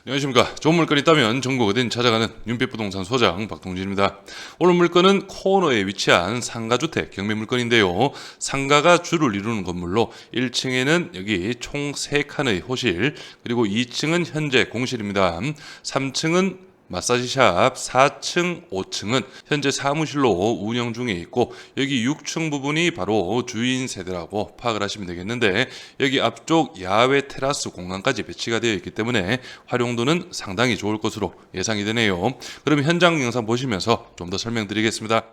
안녕하십니까. 좋은 물건 있다면 전국 어딘 찾아가는 윤빛부동산 소장 박동진입니다. 오늘 물건은 코너에 위치한 상가주택 경매 물건인데요. 상가가 주를 이루는 건물로 1층에는 여기 총 3칸의 호실, 그리고 2층은 현재 공실입니다. 3층은 마사지샵, 4층, 5층은 현재 사무실로 운영 중에 있고, 여기 6층 부분이 바로 주인 세대라고 파악을 하시면 되겠는데, 여기 앞쪽 야외 테라스 공간까지 배치가 되어 있기 때문에 활용도는 상당히 좋을 것으로 예상이 되네요. 그럼 현장 영상 보시면서 좀 더 설명드리겠습니다.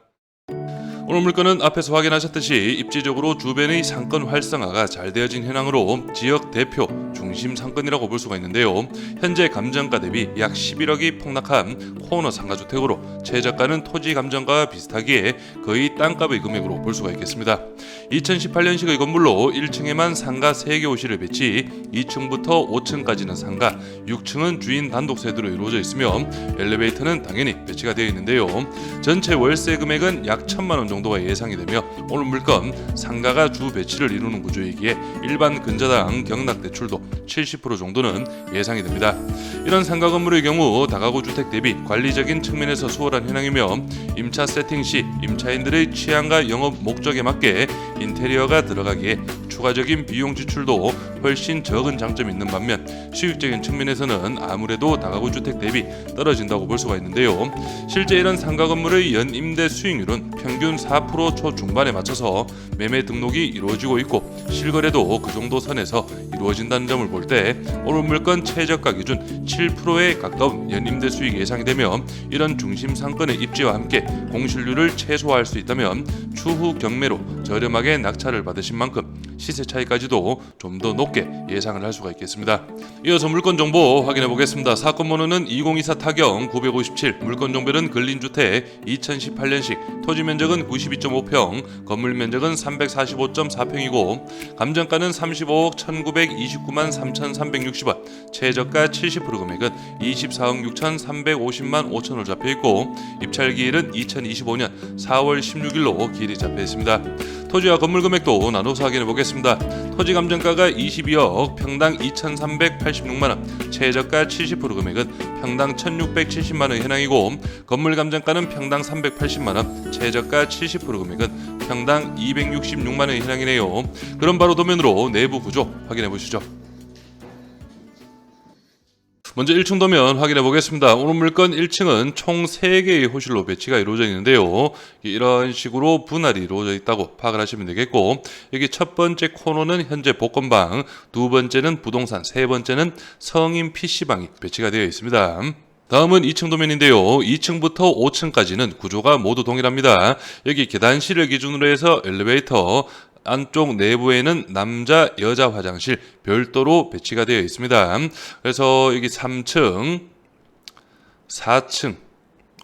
오늘 물건은 앞에서 확인하셨듯이 입지적으로 주변의 상권 활성화가 잘 되어진 현황으로 지역 대표 중심 상권이라고 볼 수가 있는데요. 현재 감정가 대비 약 11억이 폭락한 코너 상가주택으로 최저가는 토지 감정가와 비슷하기에 거의 땅값의 금액으로 볼 수가 있겠습니다. 2018년식의 건물로 1층에만 상가 3개 호실을 배치, 2층부터 5층까지는 상가, 6층은 주인 단독 세대로 이루어져 있으며 엘리베이터는 당연히 배치가 되어 있는데요. 전체 월세 금액은 약 1,000만 원 정도가 예상이 되며, 오늘 물건 상가가 주 배치를 이루는 구조이기에 일반 근저당 경락 대출도 70% 정도는 예상이 됩니다. 이런 상가 건물의 경우 다가구 주택 대비 관리적인 측면에서 수월한 현황이며, 임차 세팅 시 임차인들의 취향과 영업 목적에 맞게 인테리어가 들어가기에 추가적인 비용 지출도 훨씬 적은 장점이 있는 반면, 수익적인 측면에서는 아무래도 다가구 주택 대비 떨어진다고 볼 수가 있는데요. 실제 이런 상가 건물의 연임대 수익률은 평균 4% 초중반에 맞춰서 매매 등록이 이루어지고 있고, 실거래도 그 정도 선에서 이루어진다는 점을 볼 때 오늘 물건 최저가 기준 7%에 가까운 연임대 수익 예상이 되며, 이런 중심 상권의 입지와 함께 공실률을 최소화할 수 있다면 추후 경매로 저렴하게 낙찰을 받으신 만큼 시세 차이까지도 좀 더 높게 예상을 할 수가 있겠습니다. 이어서 물건 정보 확인해 보겠습니다. 사건 번호는 2024 타경 957, 물건 종별은 근린주택 2018년식, 토지 면적은 92.5평, 건물 면적은 345.4평이고 감정가는 35억 1929만 3,360원, 최저가 70% 금액은 24억 6,350만 5천원 잡혀있고, 입찰기일은 2025년 4월 16일로 기일이 잡혀있습니다. 토지와 건물 금액도 나눠서 확인해 보겠습니다. 토지 감정가가 22억, 평당 2,386만원, 최저가 70% 금액은 평당 1,670만원 현황이고, 건물 감정가는 평당 380만원, 최저가 70% 금액은 평당 266만원 현황이네요. 그럼 바로 도면으로 내부 구조 확인해 보시죠. 먼저 1층 도면 확인해 보겠습니다. 오늘 물건 1층은 총 3개의 호실로 배치가 이루어져 있는데요. 이런 식으로 분할이 이루어져 있다고 파악을 하시면 되겠고, 여기 첫 번째 코너는 현재 복권방, 두 번째는 부동산, 세 번째는 성인 PC방이 배치가 되어 있습니다. 다음은 2층 도면인데요. 2층부터 5층까지는 구조가 모두 동일합니다. 여기 계단실을 기준으로 해서 엘리베이터, 안쪽 내부에는 남자, 여자 화장실 별도로 배치가 되어 있습니다. 그래서 여기 3층, 4층,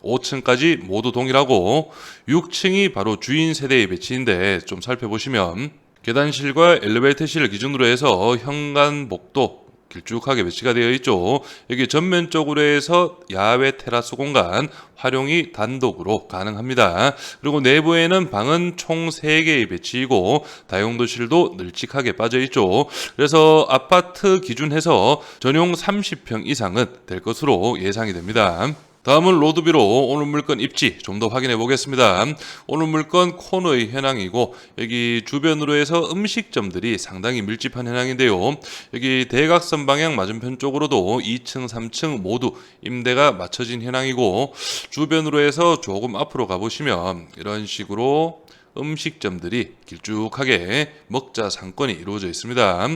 5층까지 모두 동일하고 6층이 바로 주인 세대의 배치인데, 좀 살펴보시면 계단실과 엘리베이터실을 기준으로 해서 현관복도 길쭉하게 배치가 되어 있죠. 여기 전면적으로 해서 야외 테라스 공간 활용이 단독으로 가능합니다. 그리고 내부에는 방은 총 3개의 배치이고 다용도실도 널찍하게 빠져 있죠. 그래서 아파트 기준해서 전용 30평 이상은 될 것으로 예상이 됩니다. 다음은 로드뷰로 오늘 물건 입지 좀 더 확인해 보겠습니다. 오늘 물건 코너의 현황이고, 여기 주변으로 해서 음식점들이 상당히 밀집한 현황인데요. 여기 대각선 방향 맞은편 쪽으로도 2층, 3층 모두 임대가 맞춰진 현황이고, 주변으로 해서 조금 앞으로 가보시면 이런 식으로 음식점들이 길쭉하게 먹자 상권이 이루어져 있습니다.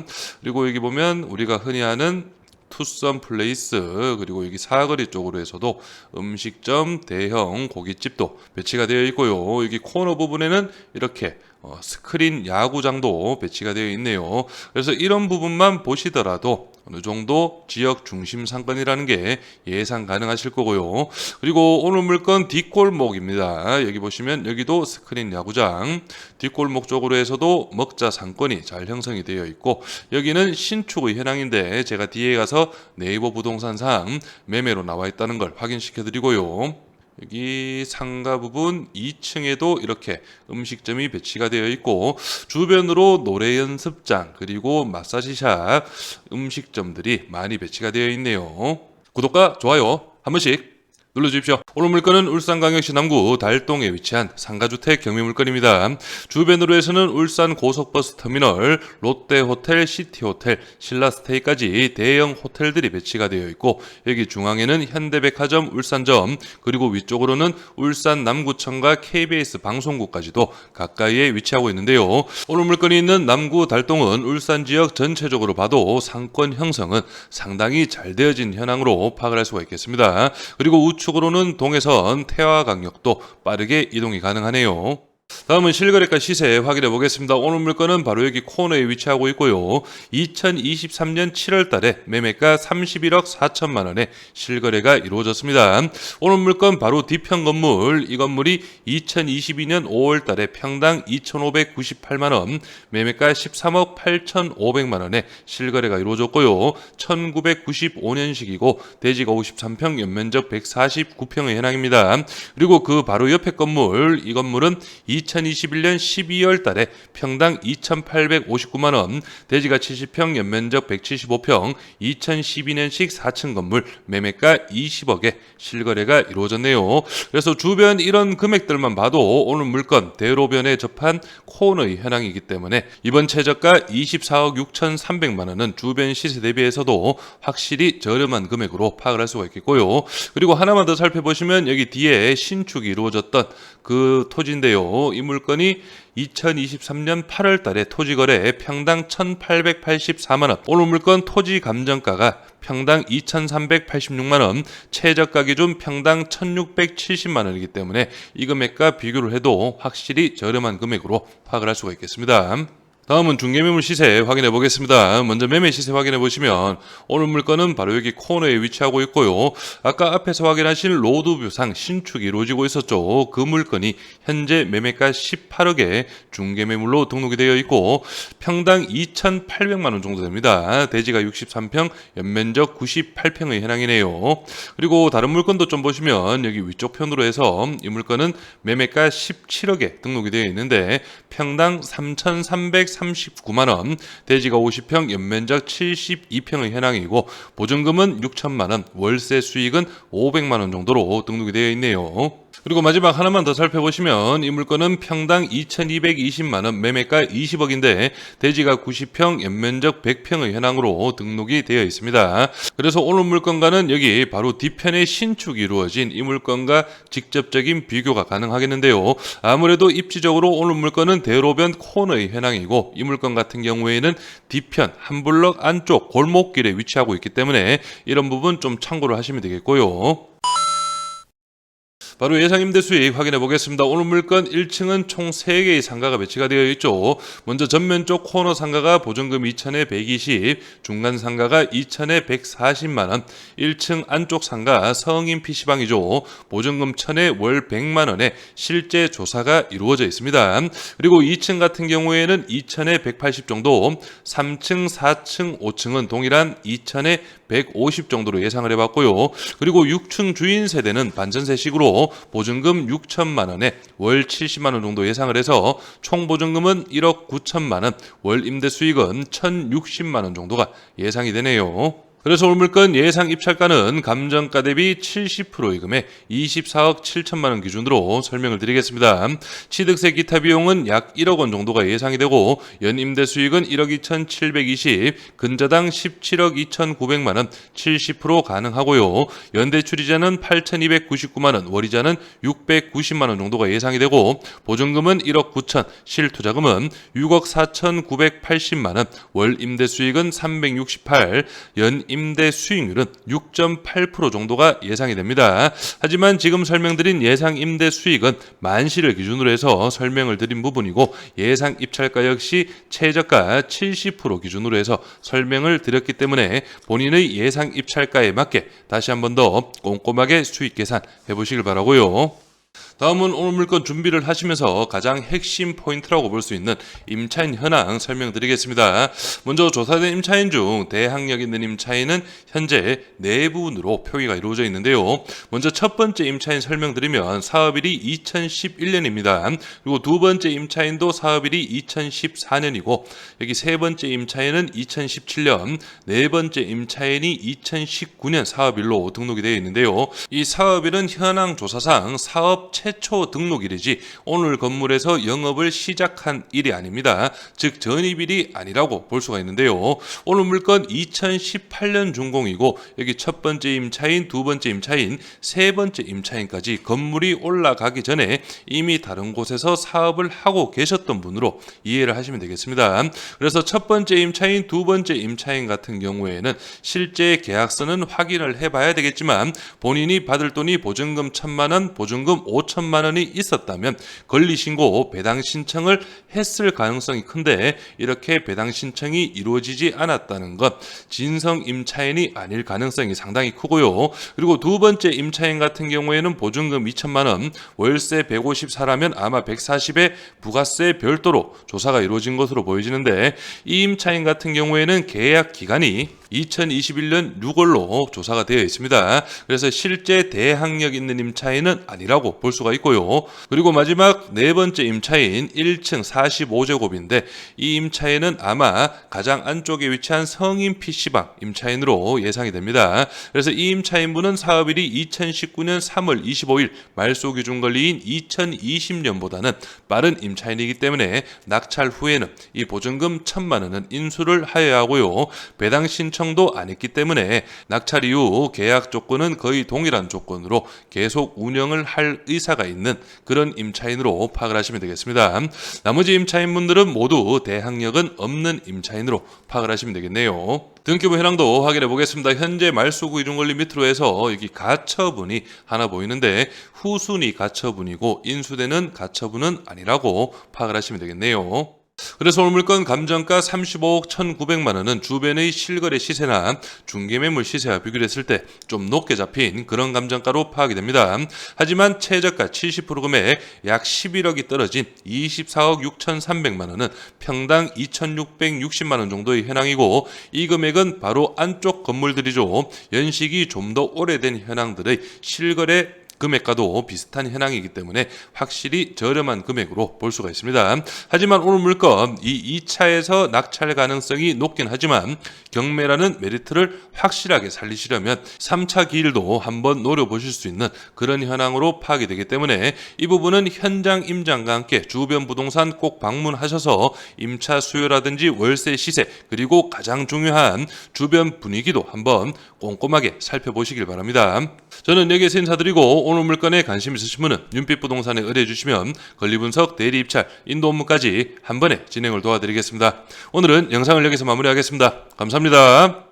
그리고 여기 보면 우리가 흔히 하는 투썸 플레이스, 그리고 여기 사거리 쪽으로 해서도 음식점, 대형 고깃집도 배치가 되어 있고요. 여기 코너 부분에는 이렇게 스크린 야구장도 배치가 되어 있네요. 그래서 이런 부분만 보시더라도 어느 정도 지역 중심 상권이라는 게 예상 가능하실 거고요. 그리고 오늘 물건 뒷골목입니다. 여기 보시면 여기도 스크린 야구장, 뒷골목 쪽으로 해서도 먹자 상권이 잘 형성이 되어 있고, 여기는 신축의 현황인데 제가 뒤에 가서 네이버 부동산상 매매로 나와 있다는 걸 확인시켜 드리고요. 여기 상가 부분 2층에도 이렇게 음식점이 배치가 되어 있고, 주변으로 노래 연습장, 그리고 마사지샵, 음식점들이 많이 배치가 되어 있네요. 구독과 좋아요 한 번씩 눌러주십시오. 오늘 물건은 울산광역시 남구 달동에 위치한 상가주택 경매물건입니다. 주변으로 해서는 울산 고속버스 터미널, 롯데호텔, 시티호텔, 신라스테이까지 대형 호텔들이 배치가 되어 있고, 여기 중앙에는 현대백화점, 울산점, 그리고 위쪽으로는 울산 남구청과 KBS 방송국까지도 가까이에 위치하고 있는데요. 오늘 물건이 있는 남구 달동은 울산 지역 전체적으로 봐도 상권 형성은 상당히 잘 되어진 현황으로 파악을 할 수가 있겠습니다. 그리고 우측으로는 동해선 태화강역도 빠르게 이동이 가능하네요. 다음은 실거래가 시세 확인해 보겠습니다. 오늘 물건은 바로 여기 코너에 위치하고 있고요. 2023년 7월 달에 매매가 31억 4천만 원에 실거래가 이루어졌습니다. 오늘 물건 바로 뒤편 건물, 이 건물이 2022년 5월 달에 평당 2,598만 원, 매매가 13억 8,500만 원에 실거래가 이루어졌고요. 1995년식이고 대지가 53평, 연면적 149평의 현황입니다. 그리고 그 바로 옆에 건물, 이 건물은 2021년 12월 달에 평당 2,859만 원, 대지가 70평, 연면적 175평, 2012년식 4층 건물, 매매가 20억에 실거래가 이루어졌네요. 그래서 주변 이런 금액들만 봐도 오늘 물건 대로변에 접한 코너의 현황이기 때문에 이번 최저가 24억 6,300만 원은 주변 시세 대비해서도 확실히 저렴한 금액으로 파악을 할 수가 있겠고요. 그리고 하나만 더 살펴보시면 여기 뒤에 신축이 이루어졌던 그 토지인데요. 이 물건이 2023년 8월 달에 토지 거래 평당 1,884만 원, 오늘 물건 토지 감정가가 평당 2,386만 원, 최저가 기준 평당 1,670만 원이기 때문에 이 금액과 비교를 해도 확실히 저렴한 금액으로 파악을 할 수가 있겠습니다. 다음은 중개매물 시세 확인해 보겠습니다. 먼저 매매 시세 확인해 보시면 오늘 물건은 바로 여기 코너에 위치하고 있고요. 아까 앞에서 확인하신 로드뷰상 신축이 이루어지고 있었죠. 그 물건이 현재 매매가 18억에 중개매물로 등록이 되어 있고 평당 2,800만 원 정도 됩니다. 대지가 63평, 연면적 98평의 현황이네요. 그리고 다른 물건도 좀 보시면 여기 위쪽 편으로 해서 이 물건은 매매가 17억에 등록이 되어 있는데 평당 3,339만 원, 대지가 50평, 연면적 72평의 현황이고 보증금은 6천만 원, 월세 수익은 500만 원 정도로 등록이 되어 있네요. 그리고 마지막 하나만 더 살펴보시면 이 물건은 평당 2,220만 원, 매매가 20억인데 대지가 90평, 연면적 100평의 현황으로 등록이 되어 있습니다. 그래서 오늘 물건과는 여기 바로 뒤편에 신축이 이루어진 이 물건과 직접적인 비교가 가능하겠는데요. 아무래도 입지적으로 오늘 물건은 대로변 코너의 현황이고 이 물건 같은 경우에는 뒤편 한 블럭 안쪽 골목길에 위치하고 있기 때문에 이런 부분 좀 참고를 하시면 되겠고요. 바로 예상 임대 수익 확인해 보겠습니다. 오늘 물건 1층은 총 3개의 상가가 배치가 되어 있죠. 먼저 전면 쪽 코너 상가가 보증금 2천에 120, 중간 상가가 2천에 140만 원, 1층 안쪽 상가 성인 PC방이죠. 보증금 1천에 월 100만 원에 실제 조사가 이루어져 있습니다. 그리고 2층 같은 경우에는 2천에 180 정도, 3층, 4층, 5층은 동일한 2천에 150 정도로 예상을 해봤고요. 그리고 6층 주인 세대는 반전세식으로 보증금 6천만 원에 월 70만 원 정도 예상을 해서 총 보증금은 1억 9천만 원, 월 임대 수익은 1,060만 원 정도가 예상이 되네요. 그래서 오늘 물건 예상 입찰가는 감정가 대비 70%의 금액 24억 7천만 원 기준으로 설명을 드리겠습니다. 취득세 기타 비용은 약 1억 원 정도가 예상이 되고 연임대 수익은 1억 2,720, 근저당 17억 2,900만 원, 70% 가능하고요. 연대출이자는 8,299만 원, 월이자는 690만 원 정도가 예상이 되고 보증금은 1억 9천, 실투자금은 6억 4,980만 원, 월 임대 수익은 368, 연 임대 수익률은 6.8% 정도가 예상이 됩니다. 하지만 지금 설명드린 예상 임대 수익은 만시를 기준으로 해서 설명을 드린 부분이고 예상 입찰가 역시 최저가 70% 기준으로 해서 설명을 드렸기 때문에 본인의 예상 입찰가에 맞게 다시 한 번 더 꼼꼼하게 수익 계산 해보시길 바라고요. 다음은 오늘 물건 준비를 하시면서 가장 핵심 포인트라고 볼 수 있는 임차인 현황 설명드리겠습니다. 먼저 조사된 임차인 중 대항력 있는 임차인은 현재 4분으로 표기가 이루어져 있는데요. 먼저 첫 번째 임차인 설명드리면 사업일이 2011년입니다. 그리고 두 번째 임차인도 사업일이 2014년이고 여기 세 번째 임차인은 2017년, 네 번째 임차인이 2019년 사업일로 등록이 되어 있는데요. 이 사업일은 현황 조사상 사업 최초 등록일이지 오늘 건물에서 영업을 시작한 일이 아닙니다. 즉 전입일이 아니라고 볼 수가 있는데요. 오늘 물건 2018년 준공이고 여기 첫 번째 임차인, 두 번째 임차인, 세 번째 임차인까지 건물이 올라가기 전에 이미 다른 곳에서 사업을 하고 계셨던 분으로 이해를 하시면 되겠습니다. 그래서 첫 번째 임차인, 두 번째 임차인 같은 경우에는 실제 계약서는 확인을 해봐야 되겠지만 본인이 받을 돈이 보증금 1,000만 원, 보증금 5천만 원이 있었다면 권리신고 배당 신청을 했을 가능성이 큰데 이렇게 배당 신청이 이루어지지 않았다는 것 진성 임차인이 아닐 가능성이 상당히 크고요. 그리고 두 번째 임차인 같은 경우에는 보증금 2천만 원, 월세 154라면 아마 140에 부가세 별도로 조사가 이루어진 것으로 보여지는데 이 임차인 같은 경우에는 계약 기간이 2021년 6월로 조사가 되어 있습니다. 그래서 실제 대항력 있는 임차인은 아니라고 볼 수가 있고요. 그리고 마지막 네 번째 임차인 1층 45제곱인데 이 임차인은 아마 가장 안쪽에 위치한 성인 PC방 임차인으로 예상이 됩니다. 그래서 이 임차인분은 사업일이 2019년 3월 25일 말소 기준 권리인 2020년보다는 빠른 임차인이기 때문에 낙찰 후에는 이 보증금 1,000만 원은 인수를 하여야 하고요. 배당 신청도 안 했기 때문에 낙찰 이후 계약 조건은 거의 동일한 조건으로 계속 운영을 할 의사가 있는 그런 임차인으로 파악을 하시면 되겠습니다. 나머지 임차인분들은 모두 대항력은 없는 임차인으로 파악을 하시면 되겠네요. 등기부 현황도 확인해 보겠습니다. 현재 말소구 기준권리 밑으로 해서 여기 가처분이 하나 보이는데 후순위 가처분이고 인수되는 가처분은 아니라고 파악을 하시면 되겠네요. 그래서 오늘 물건 감정가 35억 1,900만 원은 주변의 실거래 시세나 중개매물 시세와 비교를 했을 때 좀 높게 잡힌 그런 감정가로 파악이 됩니다. 하지만 최저가 70% 금액 약 11억이 떨어진 24억 6,300만 원은 평당 2,660만 원 정도의 현황이고 이 금액은 바로 안쪽 건물들이죠. 연식이 좀 더 오래된 현황들의 실거래 금액과도 비슷한 현황이기 때문에 확실히 저렴한 금액으로 볼 수가 있습니다. 하지만 오늘 물건 이 2차에서 낙찰 가능성이 높긴 하지만 경매라는 메리트를 확실하게 살리시려면 3차 기일도 한번 노려보실 수 있는 그런 현황으로 파악이 되기 때문에 이 부분은 현장 임장과 함께 주변 부동산 꼭 방문하셔서 임차 수요라든지 월세 시세 그리고 가장 중요한 주변 분위기도 한번 꼼꼼하게 살펴보시길 바랍니다. 저는 여기에서 인사드리고 오늘 물건에 관심 있으신 분은 윤빛부동산에 의뢰해 주시면 권리분석, 대리 입찰, 인도 업무까지 한 번에 진행을 도와드리겠습니다. 오늘은 영상을 여기서 마무리하겠습니다. 감사합니다.